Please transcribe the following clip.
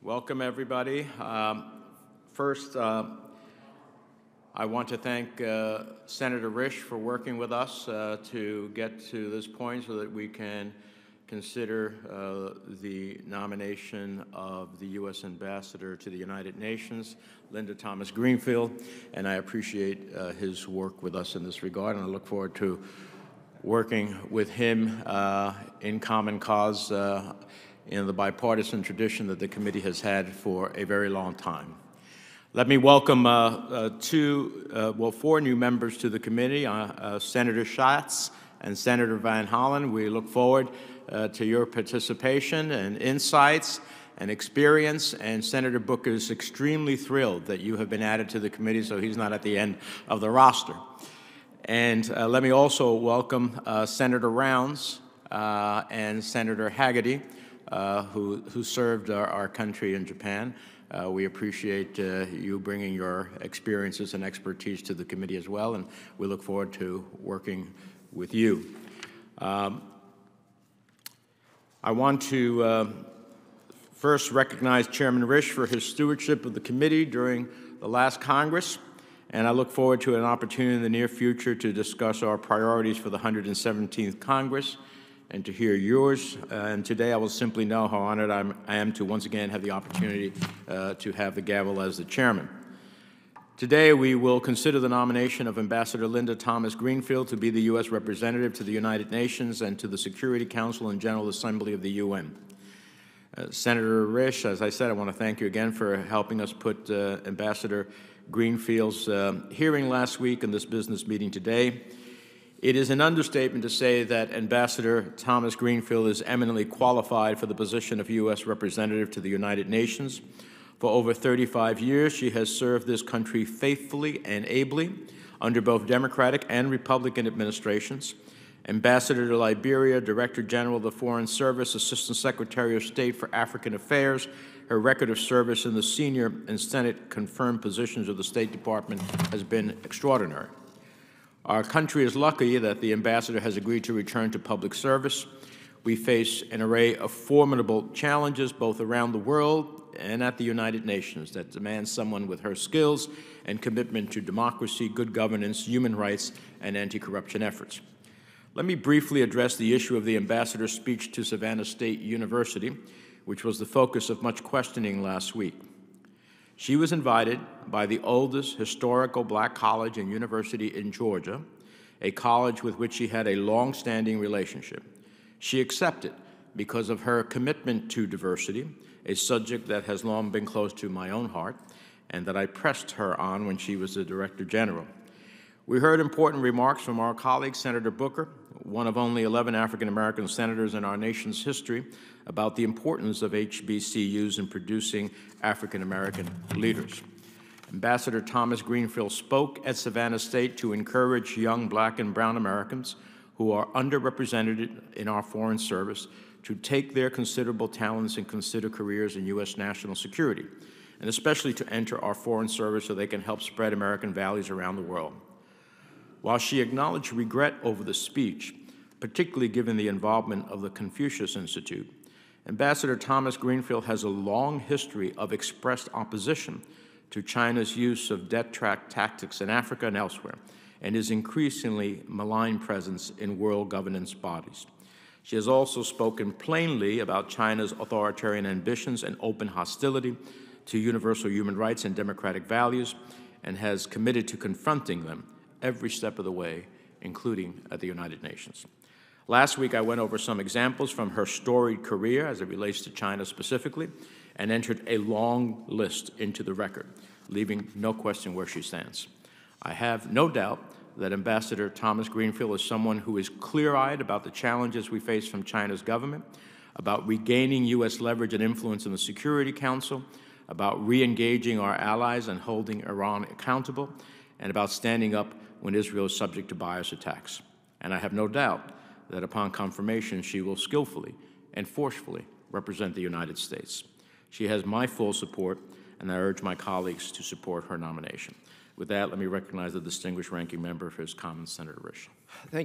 Welcome, everybody. First, I want to thank Senator Risch for working with us to get to this point so that we can consider the nomination of the U.S. Ambassador to the United Nations, Linda Thomas-Greenfield, and I appreciate his work with us in this regard, and I look forward to working with him in common cause in the bipartisan tradition that the committee has had for a very long time. Let me welcome four new members to the committee, Senator Schatz and Senator Van Hollen. We look forward to your participation and insights and experience, and Senator Booker is extremely thrilled that you have been added to the committee, so he's not at the end of the roster. And let me also welcome Senator Rounds and Senator Haggerty, who served our country in Japan. We appreciate you bringing your experiences and expertise to the committee as well, and we look forward to working with you. I want to first recognize Chairman Risch for his stewardship of the committee during the last Congress, and I look forward to an opportunity in the near future to discuss our priorities for the 117th Congress and to hear yours. And today I will simply know how honored I am to once again have the opportunity to have the gavel as the chairman. Today we will consider the nomination of Ambassador Linda Thomas-Greenfield to be the U.S. representative to the United Nations and to the Security Council and General Assembly of the UN. Senator Risch, as I said, I want to thank you again for helping us put Ambassador Greenfield's hearing last week and this business meeting today. It is an understatement to say that Ambassador Thomas-Greenfield is eminently qualified for the position of U.S. representative to the United Nations. For over 35 years, she has served this country faithfully and ably under both Democratic and Republican administrations. Ambassador to Liberia, Director General of the Foreign Service, Assistant Secretary of State for African Affairs, her record of service in the senior and Senate-confirmed positions of the State Department has been extraordinary. Our country is lucky that the ambassador has agreed to return to public service. We face an array of formidable challenges both around the world and at the United Nations that demand someone with her skills and commitment to democracy, good governance, human rights, and anti-corruption efforts. Let me briefly address the issue of the ambassador's speech to Savannah State University, which was the focus of much questioning last week. She was invited by the oldest historical black college and university in Georgia, a college with which she had a long-standing relationship. She accepted because of her commitment to diversity, a subject that has long been close to my own heart and that I pressed her on when she was the Director General. We heard important remarks from our colleague, Senator Booker, one of only 11 African-American senators in our nation's history, about the importance of HBCUs in producing African-American leaders. Ambassador Thomas-Greenfield spoke at Savannah State to encourage young black and brown Americans who are underrepresented in our foreign service to take their considerable talents and consider careers in U.S. national security, and especially to enter our foreign service so they can help spread American values around the world. While she acknowledged regret over the speech, particularly given the involvement of the Confucius Institute, Ambassador Thomas-Greenfield has a long history of expressed opposition to China's use of debt trap tactics in Africa and elsewhere, and his increasingly malign presence in world governance bodies. She has also spoken plainly about China's authoritarian ambitions and open hostility to universal human rights and democratic values, and has committed to confronting them every step of the way, including at the United Nations. Last week, I went over some examples from her storied career as it relates to China specifically, and entered a long list into the record, leaving no question where she stands. I have no doubt that Ambassador Thomas-Greenfield is someone who is clear-eyed about the challenges we face from China's government, about regaining U.S. leverage and influence in the Security Council, about re-engaging our allies and holding Iran accountable, and about standing up when Israel is subject to bias attacks. And I have no doubt that upon confirmation, she will skillfully and forcefully represent the United States. She has my full support, and I urge my colleagues to support her nomination. With that, let me recognize the distinguished ranking member for his comments, Senator Risch. Thank